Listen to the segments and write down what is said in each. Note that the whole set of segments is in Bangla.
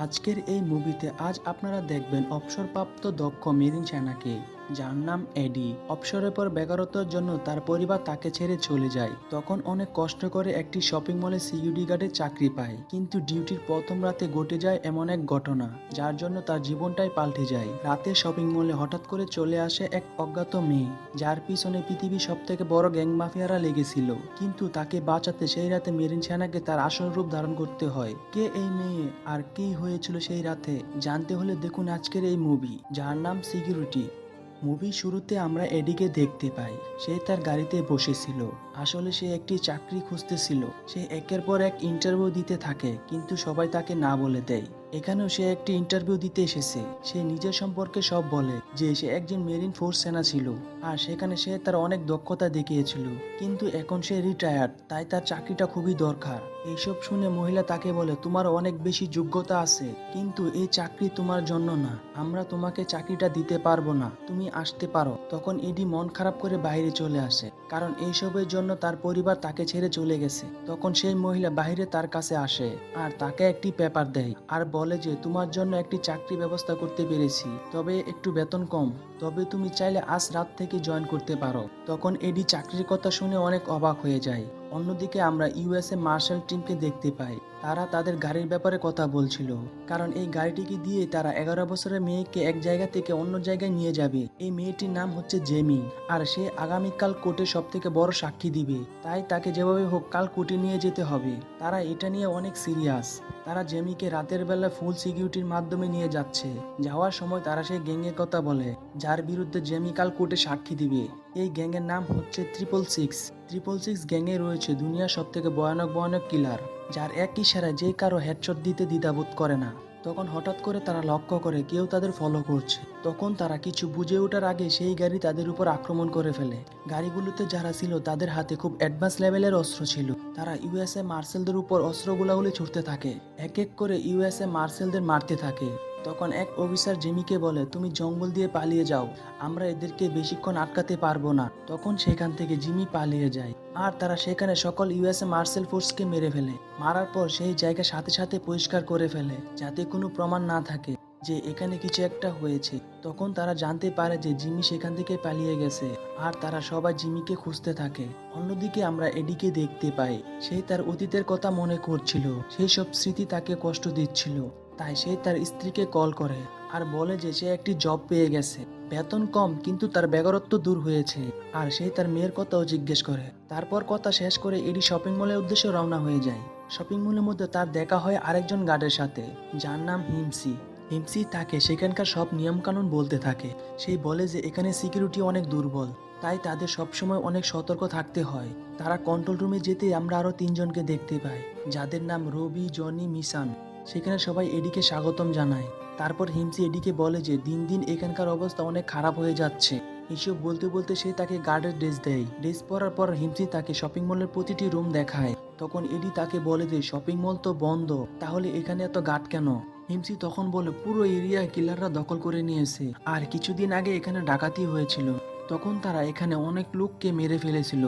আজকের এই মুভিতে আজ আপনারা দেখবেন অবসরপ্রাপ্ত দক্ষ মেরিন সেনাকে, যার নাম এডি। অবসরের পর বেকারত্বের জন্য তার পরিবার তাকে ছেড়ে চলে যায়। তখন অনেক কষ্ট করে একটি শপিং মলে সিকিউরিটি গার্ডের চাকরি পায়, কিন্তু ডিউটির প্রথম রাতে ঘটে যায় এমন এক ঘটনা যার জন্য তার জীবনটাই পাল্টে যায়। রাতে শপিং মলে হঠাৎ করে চলে আসে এক অজ্ঞাত মেয়ে, যার পিছনে পৃথিবীর সব থেকে বড় গ্যাং মাফিয়ারা লেগেছিল। কিন্তু তাকে বাঁচাতে সেই রাতে মেরিন সেনাকে তার আসল রূপ ধারণ করতে হয়। কে এই মেয়ে আর কি হয়েছিল সেই রাতে জানতে হলে দেখুন আজকের এই মুভি, যার নাম সিকিউরিটি। মুভির শুরুতে আমরা এডিকে দেখতে পাই। সে তার গাড়িতে বসেছিল। আসলে সে একটি চাকরি খুঁজতেছিল। সে একের পর এক ইন্টারভিউ দিতে থাকে, কিন্তু সবাই তাকে না বলে দেয়। এখানেও সে একটি ইন্টারভিউ দিতে এসেছে। সে নিজের সম্পর্কে সব বলে, যে সে একজন মেরিন ফোর্স সেনা ছিল, আর সেখানে সে তার অনেক দক্ষতা দেখিয়েছিল। কিন্তু এখন সে রিটায়ার্ড, তাই তার চাকরিটা খুবই দরকার। এইসব শুনে মহিলা তাকে বলে, তোমার অনেক বেশি যোগ্যতা আছে, কিন্তু এই চাকরি তোমার জন্য না। আমরা তোমাকে চাকরিটা দিতে পারবো না, তুমি আসতে পারো। তখন এডি মন খারাপ করে বাইরে চলে আসে, কারণ এইসবের জন্য তার পরিবার তাকে ছেড়ে চলে গেছে। তখন সেই মহিলা বাইরে তার কাছে আসে আর তাকে একটি পেপার দেয় আর বলে যে তোমার জন্য একটি চাকরি ব্যবস্থা করতে পেরেছি, তবে একটু বেতন কম। তবে তুমি চাইলে আজ রাত থেকে জয়েন করতে পারো। তখন এডি চাকরির কথা শুনে অনেক অবাক হয়ে যায়। অন্যদিকে আমরা ইউএসএ মার্শাল টিমকে দেখতে পাই। তারা তাদের গাড়ির ব্যাপারে কথা বলছিল, কারণ এই গাড়িটিকে দিয়ে তারা 11 বছরের মেয়েকে এক জায়গা থেকে অন্য জায়গায় নিয়ে যাবে। এই মেয়েটির নাম হচ্ছে জেমি, আর সে আগামীকাল কোর্টে সব থেকে বড় সাক্ষী দিবে, তাই তাকে যেভাবে হোক কাল কোর্টে নিয়ে যেতে হবে। তারা এটা নিয়ে অনেক সিরিয়াস। তারা জেমিকে রাতের বেলা ফুল সিকিউরিটির মাধ্যমে নিয়ে যাচ্ছে। যাওয়ার সময় তারা সেই গ্যাংয়ের কথা বলে, যার বিরুদ্ধে জেমি কাল কোর্টে সাক্ষী দিবে। এই গ্যাংয়ের নাম হচ্ছে 666। 666 গ্যাংয়ে রয়েছে দুনিয়ার সব থেকে ভয়ানক ভয়ানক কিলার, যার এক ইশারায় যে কারো হেডশট দিতে দ্বিধাবোধ করে না। তখন হঠাৎ করে তারা লক্ষ্য করে কেউ তাদের ফলো করছে। তখন তারা কিছু বুঝে ওঠার আগে সেই গাড়ি তাদের উপর আক্রমণ করে ফেলে। গাড়িগুলোতে যারা ছিল তাদের হাতে খুব অ্যাডভান্স লেভেলের অস্ত্র ছিল। তারা ইউএসএ মার্শালদের উপর অস্ত্রগুলাগুলি ছুটতে থাকে, এক এক করে ইউএসএ মার্শালদের মারতে থাকে। তখন এক অফিসার জেমিকে বলে, তুমি জঙ্গল দিয়ে পালিয়ে যাও, আমরা এদেরকে বেশিক্ষণ আটকাতে পারবো না। তখন সেখান থেকে জিমি পালিয়ে যায়, আর তারা সেখানে সকল ইউএসএ মার্শাল ফোর্সকে মেরে ফেলে। মারার পর সেই জায়গা সাথে সাথে পরিষ্কার করে ফেলে, যাতে কোনো প্রমাণ না থাকে যে এখানে কিছু একটা হয়েছে। তখন তারা জানতে পারে যে জিমি সেখান থেকে পালিয়ে গেছে, আর তারা সবাই জিমিকে খুঁজতে থাকে। অন্যদিকে আমরা এডিকে দেখতে পাই। সে তার অতীতের কথা মনে করছিল, সেই সব স্মৃতি তাকে কষ্ট দিচ্ছিল। তাই সে তার স্ত্রীকে কল করে আর বলে যে সে একটি জব পেয়ে গেছে, বেতন কম কিন্তু তার বেকারত্ব দূর হয়েছে। আর সে তার মেয়ের কথাও জিজ্ঞেস করে। তারপর কথা শেষ করে এডি শপিং মলের উদ্দেশ্যে রওনা হয়ে যায়। শপিং মলের মধ্যে তার দেখা হয় আরেকজন গার্ডের সাথে, যার নাম হিমসি। হিমসি তাকে সেখানকার সব নিয়মকানুন বলতে থাকে। সেই বলে যে এখানে সিকিউরিটি অনেক দুর্বল, তাই তাদের সবসময় অনেক সতর্ক থাকতে হয়। তারা কন্ট্রোল রুমে যেতে আমরা আরো তিনজনকে দেখতে পাই, যাদের নাম রবি, জনি, মিসান। সেখানে সবাই এডিকে স্বাগতম জানায়। তারপর হিমসি এডিকে বলে যে দিন দিন এখানকার অবস্থা অনেক খারাপ হয়ে যাচ্ছে। এসব বলতে বলতে সে তাকে গার্ডের ড্রেস দেয়। ড্রেস পরার পর হিমসি তাকে শপিং মলের প্রতিটি রুম দেখায়। তখন এডি তাকে বলে যে শপিং মল তো বন্ধ, তাহলে এখানে এত গার্ড কেন? হিমসি তখন বলে পুরো এরিয়া কিলাররা দখল করে নিয়েছে, আর কিছুদিন আগে এখানে ডাকাতি হয়েছিল। তখন তারা এখানে অনেক লোককে মেরে ফেলেছিল,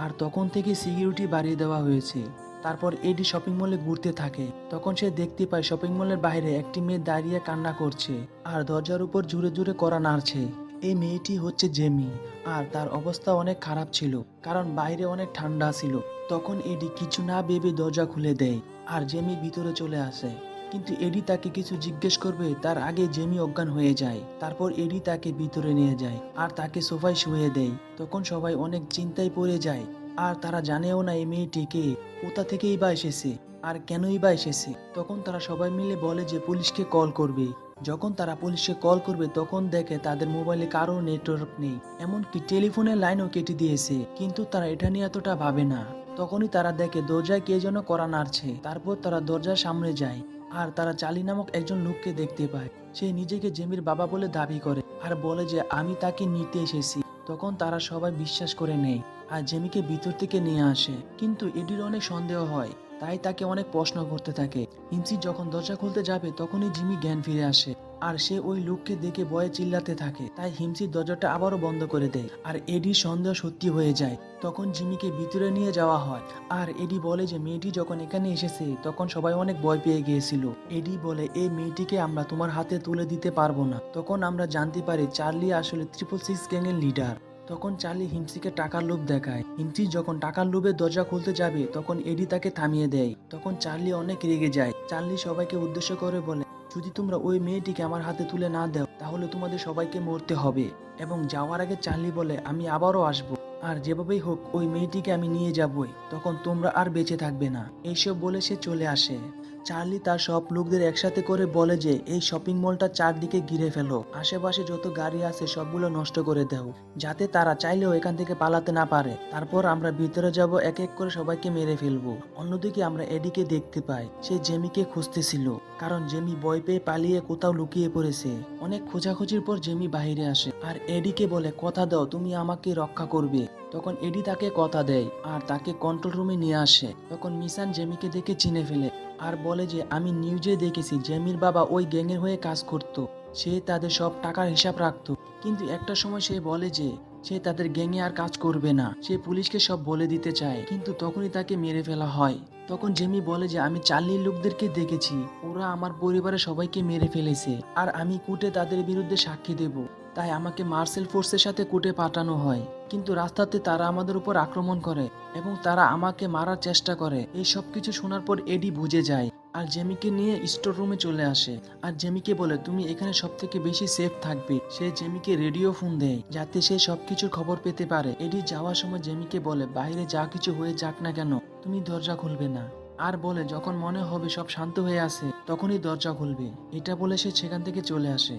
আর তখন থেকে সিকিউরিটি বাড়িয়ে দেওয়া হয়েছে। তারপর এডি শপিং মলে ঘুরতে থাকে। তখন সে দেখতে পায় শপিং মলের বাইরে একটি মেয়ে দাঁড়িয়ে কান্না করছে, আর দরজার উপর জোরে জোরে কড়া নাড়ছে। এই মেয়েটি হচ্ছে জেমি, আর তার অবস্থা অনেক খারাপ ছিল, কারণ বাইরে অনেক ঠান্ডা ছিল। তখন এডি কিছু না ভেবে দরজা খুলে দেয়, আর জেমি ভিতরে চলে আসে। কিন্তু এডি তাকে কিছু জিজ্ঞেস করবে তার আগে জেমি অজ্ঞান হয়ে যায়। তারপর এডি তাকে ভিতরে নিয়ে যায় আর তাকে সোফায় শুয়ে দেয়। তখন সবাই অনেক চিন্তায় পড়ে যায়, আর তারা জানেও না এই মেয়েটিকে কোথা থেকেই বা এসেছে আর কেনই বা এসেছে। তখন তারা সবাই মিলে বলে যে পুলিশকে কল করবে। যখন তারা পুলিশকে কল করবে তখন দেখে তাদের মোবাইলে কারো নেটওয়ার্ক নেই, এমনকি টেলিফোনের লাইনও কেটে দিয়েছে। কিন্তু তারা এটা নিয়ে এতটা ভাবে না। তখনই তারা দেখে দরজায় কে যেন কড়া নাড়ছে। তারপর তারা দরজার সামনে যায়, আর তারা চালি নামক একজন লোককে দেখতে পায়। সে নিজেকে জেমির বাবা বলে দাবি করে আর বলে যে আমি তাকে নিতে এসেছি। তখন তারা সবাই বিশ্বাস করে নেয় আর জেমিকে ভিতর থেকে নিয়ে আসে। কিন্তু এডির অনেক সন্দেহ হয়, তাই তাকে অনেক প্রশ্ন করতে থাকে। হিমসি যখন দরজা খুলতে যাবে তখনই জিমি জ্ঞান ফিরে আসে আর সে ওই লোককে দেখে ভয়ে চিল্লাতে থাকে। তাই হিমসি দরজাটা আবারও বন্ধ করে দেয় আর এডির সন্দেহ সত্যি হয়ে যায়। তখন জিমিকে ভিতরে নিয়ে যাওয়া হয় আর এডি বলে যে মেয়েটি যখন এখানে এসেছে তখন সবাই অনেক ভয় পেয়ে গিয়েছিল। এডি বলে এই মেয়েটিকে আমরা তোমার হাতে তুলে দিতে পারবো না। তখন আমরা জানতে পারি চার্লি আসলে 666 গ্যাংয়ের লিডার। তখন চার্লি হিমসিকে টাকার লোভ দেখায়। হিমসি যখন টাকার লোভে দরজা খুলতে যাবে তখন এডি তাকে থামিয়ে দেয়। তখন চার্লি অনেক রেগে যায়। চার্লি সবাইকে উদ্দেশ্য করে বলে, যদি তোমরা ওই মেয়েটিকে আমার হাতে তুলে না দাও তাহলে তোমাদের সবাইকে মরতে হবে। এবং যাওয়ার আগে চার্লি বলে, আমি আবারও আসবো আর যেভাবেই হোক ওই মেয়েটিকে আমি নিয়ে যাবই, তখন তোমরা আর বেঁচে থাকবে না। এইসব বলে সে চলে আসে। চার্লি তার সব লোকদের একসাথে করে বলে যে এই শপিং মলটা চারদিকে ঘিরে ফেলো, আশেপাশে যত গাড়ি আছে সবগুলো নষ্ট করে দাও, যাতে তারা চাইলেও এখান থেকে পালাতে না পারে। তারপর আমরা ভিতরে যাব, এক এক করে সবাইকে মেরে ফেলবো। অন্যদিকে আমরা এডিকে দেখতে পাই, সে জেমিকে খুঁজতেছিল কারণ জেমি ভয় পেয়ে পালিয়ে কোথাও লুকিয়ে পড়েছে। অনেক খোঁজাখুঁজির পর জেমি বাইরে আসে আর এডিকে বলে, কথা দাও তুমি আমাকে রক্ষা করবে। তখন এডি তাকে কথা দেয় আর তাকে কন্ট্রোল রুমে নিয়ে আসে। তখন মিশান জেমিকে দেখে চিনে ফেলে আর বলে যে আমি নিউজে দেখেছি জেমির বাবা ওই গ্যাংয়ের হয়ে কাজ করত, সে তাদের সব টাকার হিসাব রাখত। কিন্তু একটা সময় সে বলে যে সে তাদের গ্যাংয়ে আর কাজ করবে না, সে পুলিশকে সব বলে দিতে চায়, কিন্তু তখনই তাকে মেরে ফেলা হয়। তখন জেমি বলে যে আমি চার্লির লোকদেরকে দেখেছি, ওরা আমার পরিবারের সবাইকে মেরে ফেলেছে আর আমি কোর্টে তাদের বিরুদ্ধে সাক্ষী দেব, তাই আমাকে মার্শাল ফোর্সের সাথে কোর্টে পাঠানো হয়। কিন্তু রাস্তাতে তারা আমাদের উপর আক্রমণ করে এবং তারা আমাকে মারার চেষ্টা করে। এই সব কিছু শোনার পর এডি বুঝে যায় আর জেমিকে নিয়ে স্টোর রুমে চলে আসে আর জেমিকে বলে তুমি এখানে সব থেকে বেশি সেফ থাকবে। সে জেমিকে রেডিও ফোন দেয় যাতে সে সবকিছুর খবর পেতে পারে। এডি যাওয়ার সময় জেমিকে বলে বাইরে যা কিছু হয়ে যাক না কেন তুমি দরজা খুলবে না, আর বলে যখন মনে হবে সব শান্ত হয়ে আছে তখনই দরজা খুলবে। এটা বলে সে সেখান থেকে চলে আসে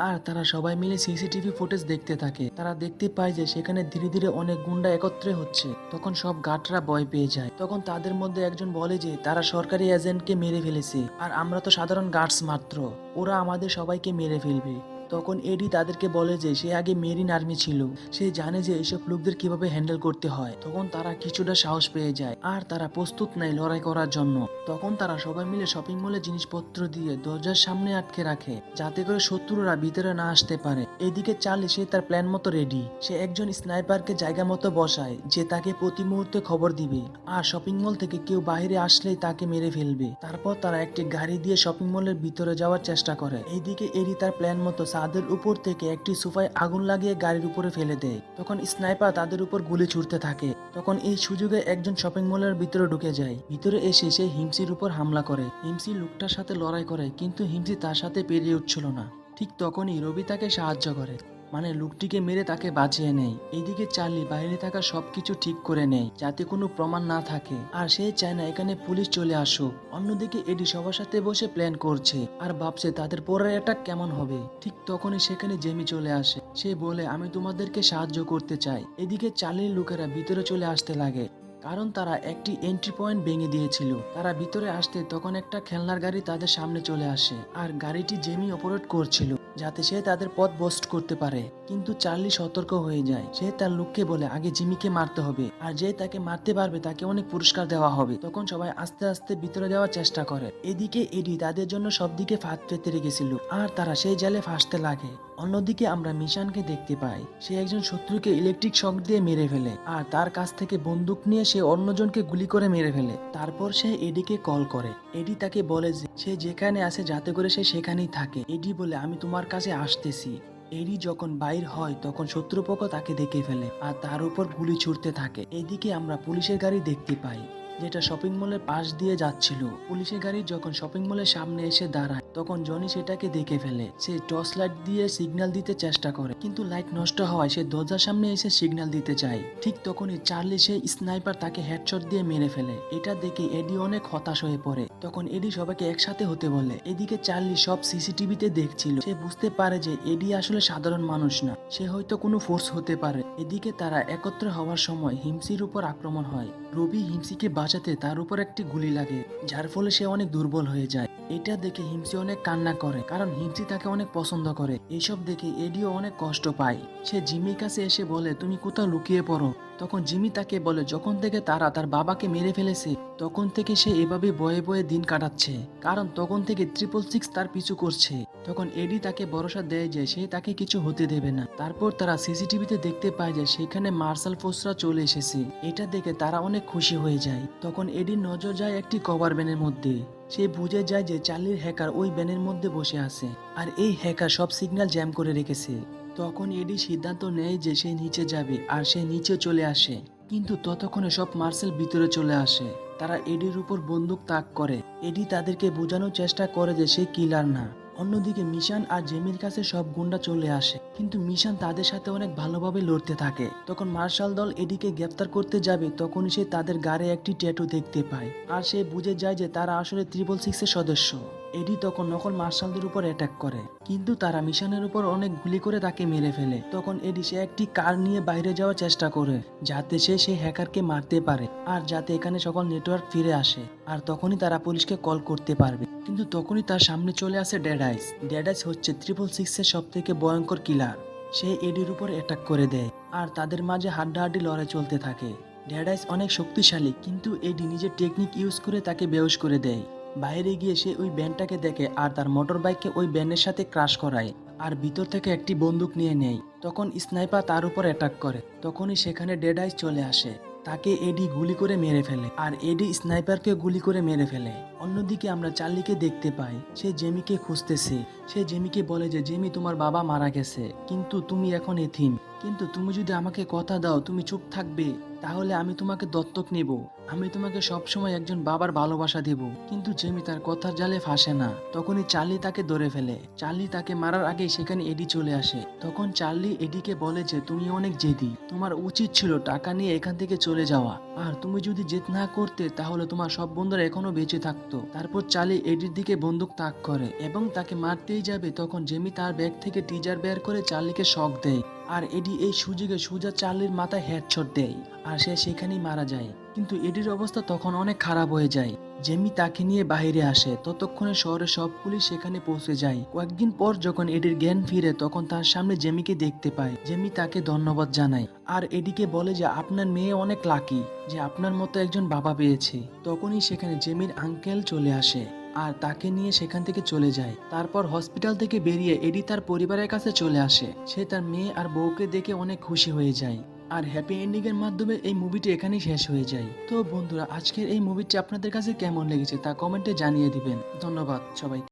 আর তারা সবাই মিলে সিসিটিভি ফুটেজ দেখতে থাকে। তারা দেখতে পায় যে সেখানে ধীরে ধীরে অনেক গুন্ডা একত্রে হচ্ছে। তখন সব গার্ডরা ভয় পেয়ে যায়। তখন তাদের মধ্যে একজন বলে যে তারা সরকারি এজেন্টকে মেরে ফেলেছে আর আমরা তো সাধারণ গার্ডস মাত্র, ওরা আমাদের সবাইকে মেরে ফেলবে। তখন এডি তাদেরকে বলে যে সে আগে মেরিন আর্মি ছিল, সে জানে যে এইসব লোকদের কিভাবে হ্যান্ডেল করতে হয়। তখন তারা কিছুটা সাহস পেয়ে যায় আর তারা প্রস্তুত নেয় লড়াই করার জন্য। তখন তারা সবাই মিলে শপিং মলে জিনিসপত্র দিয়ে দরজার সামনে আটকে রাখে যাতে করে শত্রুরা ভিতরে না আসতে পারে। এদিকে চার্লি সে তার প্ল্যান মতো রেডি। সে একজন স্নাইপারকে জায়গা মতো বসায় যে তাকে প্রতি মুহূর্তে খবর দিবে আর শপিং মল থেকে কেউ বাইরে আসলেই তাকে মেরে ফেলবে। তারপর তারা একটি গাড়ি দিয়ে শপিং মলের ভিতরে যাওয়ার চেষ্টা করে। এইদিকে এডি তার প্ল্যান মতো ছাদের উপর থেকে একটি সোফায় আগুন লাগিয়ে গাড়ির উপরে ফেলে দেয়। তখন স্নাইপার তাদের উপর গুলি ছুড়তে থাকে। তখন এই সুযোগে একজন শপিং মলের ভিতরে ঢুকে যায়। ভিতরে এসে সে হিমসির উপর হামলা করে। হিমসি লোকটার সাথে লড়াই করে কিন্তু হিমসি তার সাথে পেরিয়ে উঠছিল না। ঠিক তখনই রবি তাকে সাহায্য করে, মানে লোকটিকে মেরে তাকে বাঁচিয়ে নেয়। এইদিকে চার্লি বাইরে থাকা সবকিছু ঠিক করে নেয় যাতে কোনো প্রমাণ না থাকে আর সে চায় না এখানে পুলিশ চলে আসুক। অন্যদিকে এডি সবার সাথে বসে প্ল্যান করছে আর ভাবছে তাদের পরের অ্যাটাক কেমন হবে। ঠিক তখনই সেখানে জেমি চলে আসে। সে বলে আমি তোমাদেরকে সাহায্য করতে চাই। এদিকে চার্লির লোকেরা ভিতরে চলে আসতে লাগে কারণ তারা একটি এন্ট্রি পয়েন্ট ভেঙে দিয়েছিল। তারা ভিতরে আসতে তখন একটা খেলনার গাড়ি তাদের সামনে চলে আসে আর গাড়িটি জেমি অপারেট করছিল যাতে সে তাদের পথ বস্ট করতে পারে। কিন্তু চার্লি সতর্ক হয়ে যায়। সে তার লোককে বলে আগে জিমিকে মারতে হবে আর যে তাকে মারতে পারবে তাকে অনেক পুরস্কার দেওয়া হবে। তখন সবাই আস্তে আস্তে ভিতরে যাওয়ার চেষ্টা করে। এদিকে এডি তাদের জন্য সব দিকে ফাঁদ পেতে রেখেছিল আর তারা সেই জালে ফাঁসতে লাগে। অন্যদিকে আমরা মিশানকে দেখতে পাই, সে একজন শত্রুকে ইলেকট্রিক শক দিয়ে মেরে ফেলে আর তার কাছ থেকে বন্দুক নিয়ে সে অন্যজনকে গুলি করে মেরে ফেলে। তারপর সে এডিকে কল করে। এডি তাকে বলে যে সে যেখানে আছে যাতে করে সে সেখানেই থাকে। এডি বলে আমি তোমার কাছে আসতেছি। এডি যখন বাইর হয় তখন শত্রুপক্ষ তাকে দেখে ফেলে আর তার উপর গুলি ছুড়তে থাকে। এদিকে আমরা পুলিশের গাড়ি দেখতে পাই যেটা শপিং মলের পাশ দিয়ে যাচ্ছিল। পুলিশের গাড়ি যখন শপিং মলের সামনে এসে দাঁড়ায় তখন জনি সেটাকে দেখে ফেলে। সে টর্চ লাইট দিয়ে সিগন্যাল দিতে চেষ্টা করে কিন্তু লাইট নষ্ট হওয়ায় সে দরজার সামনে এসে সিগন্যাল দিতে চায়। ঠিক তখনই চার্লি সেই স্নাইপার তাকে হেডশট দিয়ে মেরে ফেলে। এটা দেখে এডি অনেক হতাশ হয়ে পড়ে। তখন এডি সবাইকে একসাথে হতে বলে। এদিকে চার্লি সব সিসিটিভিতে দেখছিল। সে বুঝতে পারে যে এডি আসলে সাধারণ মানুষ না, সে হয়তো কোনো ফোর্স হতে পারে। এদিকে তারা একত্র হওয়ার সময় হিমসির উপর আক্রমণ হয়। রবি হিমসিকে বাঁচাতে তার উপর একটি গুলি লাগে যার ফলে সে অনেক দুর্বল হয়ে যায়। এটা দেখে হিমসি অনেক কান্না করে, কারণ হিমসি তাকে অনেক পছন্দ করে। এইসব দেখে এডিও অনেক কষ্ট পায়। সে জিমির কাছে এসে বলে, তুমি কোথাও লুকিয়ে পড়ো। তখন জিমি তাকে বলে, যখন থেকে তারা তার বাবাকে মেরে ফেলেছে তখন থেকে সে এভাবে বয়ে বয়ে দিন কাটাচ্ছে, কারণ তখন থেকে 666 তার পিছু করছে। তখন এডি তাকে ভরসা দেয় যে সে তাকে কিছু হতে দেবে না। তারপর তারা সিসিটিভিতে দেখতে পায় যে সেখানে মার্শাল ফোর্সরা চলে এসেছে। এটা দেখে তারা অনেক খুশি হয়ে যায়। তখন এডির নজর যায় একটি কভার ভ্যানের মধ্যে। সে বুঝে যায় যে চার্লির হ্যাকার ওই ভ্যানের মধ্যে বসে আছে, আর এই হ্যাকার সব সিগন্যাল জ্যাম করে রেখেছে। তখন এডি সিদ্ধান্ত নেয় যে সে নিচে যাবে, আর সে নিচে চলে আসে। কিন্তু ততক্ষণে সব মার্শাল ভিতরে চলে আসে। তারা এডির উপর বন্দুক তাক করে। এডি তাদেরকে বোঝানোর চেষ্টা করে যে সে কিলার না। অন্যদিকে মিশান আর জেমির কাছে সব গুন্ডা চলে আসে, কিন্তু মিশান তাদের সাথে অনেক ভালোভাবে লড়তে থাকে। তখন মার্শাল দল এডিকে গ্রেফতার করতে যাবে, তখনই সে তাদের গাড়ে একটি ট্যাটু দেখতে পায়, আর সে বুঝে যায় যে তারা আসলে 666 এর সদস্য। এডি তখন নকল মার্শালদের উপর অ্যাটাক করে, কিন্তু তারা মিশনের উপর অনেক গুলি করে তাকে মেরে ফেলে। তখন এডি সে একটি কার নিয়ে বাইরে যাওয়ার চেষ্টা করে, যাতে সে সেই হ্যাকারকে মারতে পারে, আর যাতে এখানে সকল নেটওয়ার্ক ফিরে আসে, আর তখনই তারা পুলিশকে কল করতে পারবে। কিন্তু তখনই তার সামনে চলে আসে ডেড আইস। ডেড আইস হচ্ছে 666 এর সব থেকে ভয়ঙ্কর কিলার। সে এডির উপর অ্যাটাক করে দেয়, আর তাদের মাঝে হাড্ডাহাড্ডি লড়াই চলতে থাকে। ডেড আইস অনেক শক্তিশালী, কিন্তু এডি নিজের টেকনিক ইউজ করে তাকে বেহুশ করে দেয়। বাইরে গিয়ে সে ওই ব্যান্ডটাকে দেখে, আর তার মোটর বাইককে ওই ব্যান্ডের সাথে ক্রাশ করায়, আর ভিতর থেকে একটি বন্দুক নিয়ে নেয়। তখন স্নাইপার তার উপর অ্যাটাক করে। তখনই সেখানে ডেড আইস চলে আসে। তাকে এডি গুলি করে মেরে ফেলে, আর এডি স্নাইপারকে গুলি করে মেরে ফেলে। অন্যদিকে আমরা চার্লিকে দেখতে পাই। সে জেমিকে খুঁজতেছে। সে জেমিকে বলে যে জেমি, তোমার বাবা মারা গেছে, কিন্তু তুমি এখন এতিম। কিন্তু তুমি যদি আমাকে কথা দাও তুমি চুপ থাকবে, তাহলে আমি তোমাকে দত্তক নেব। আমি তোমাকে সবসময় একজন বাবার ভালোবাসা দেব। কিন্তু জেমি তার কথার জালে ফাঁসে না। তখনই চার্লি তাকে ধরে ফেলে। চার্লি তাকে মারার আগে সেখানে এডি চলে আসে। তখন চার্লি এডিকে বলে যে তুমি অনেক জেদি, তোমার উচিত ছিল টাকা নিয়ে এখান থেকে চলে যাওয়া, আর তুমি যদি জেদ না করতে তাহলে তোমার সব বন্ধুরা এখনো বেঁচে থাকতো। তারপর চার্লি এডির দিকে বন্দুক তাক করে এবং তাকে মারতেই যাবে, তখন জেমি তার ব্যাগ থেকে টিজার বের করে চার্লিকে শক দেয়, আর এডি এই সুযোগে সোজা চার্লির মাথায় হেডশট দেয়, আর সে সেখানেই মারা যায়। কিন্তু এডির অবস্থা তখন অনেক খারাপ হয়ে যায়। জেমি তাকে নিয়ে বাইরে আসে। ততক্ষণে শহরের সব পুলিশ সেখানে পৌঁছে যায়। কয়েকদিন পর যখন এডির জ্ঞান ফিরে, তখন তার সামনে জেমিকে দেখতে পায়। জেমি তাকে ধন্যবাদ জানায়, আর এডিকে বলে যে আপনার মেয়ে অনেক লাকি যে আপনার মতো একজন বাবা পেয়েছে। তখনই সেখানে জেমির আঙ্কেল চলে আসে, আর তাকে নিয়ে সেখান থেকে চলে যায়। তারপর হসপিটাল থেকে বেরিয়ে এডি তার পরিবারের কাছে চলে আসে। সে তার মেয়ে আর বউকে দেখে অনেক খুশি হয়ে যায়। আর হ্যাপি এন্ডিং এর মাধ্যমে এই মুভিটি এখানেই শেষ হয়ে যায়। তো বন্ধুরা, আজকের এই মুভিটি আপনাদের কাছে কেমন লেগেছে তা কমেন্টে জানিয়ে দিবেন। ধন্যবাদ সবাইকে।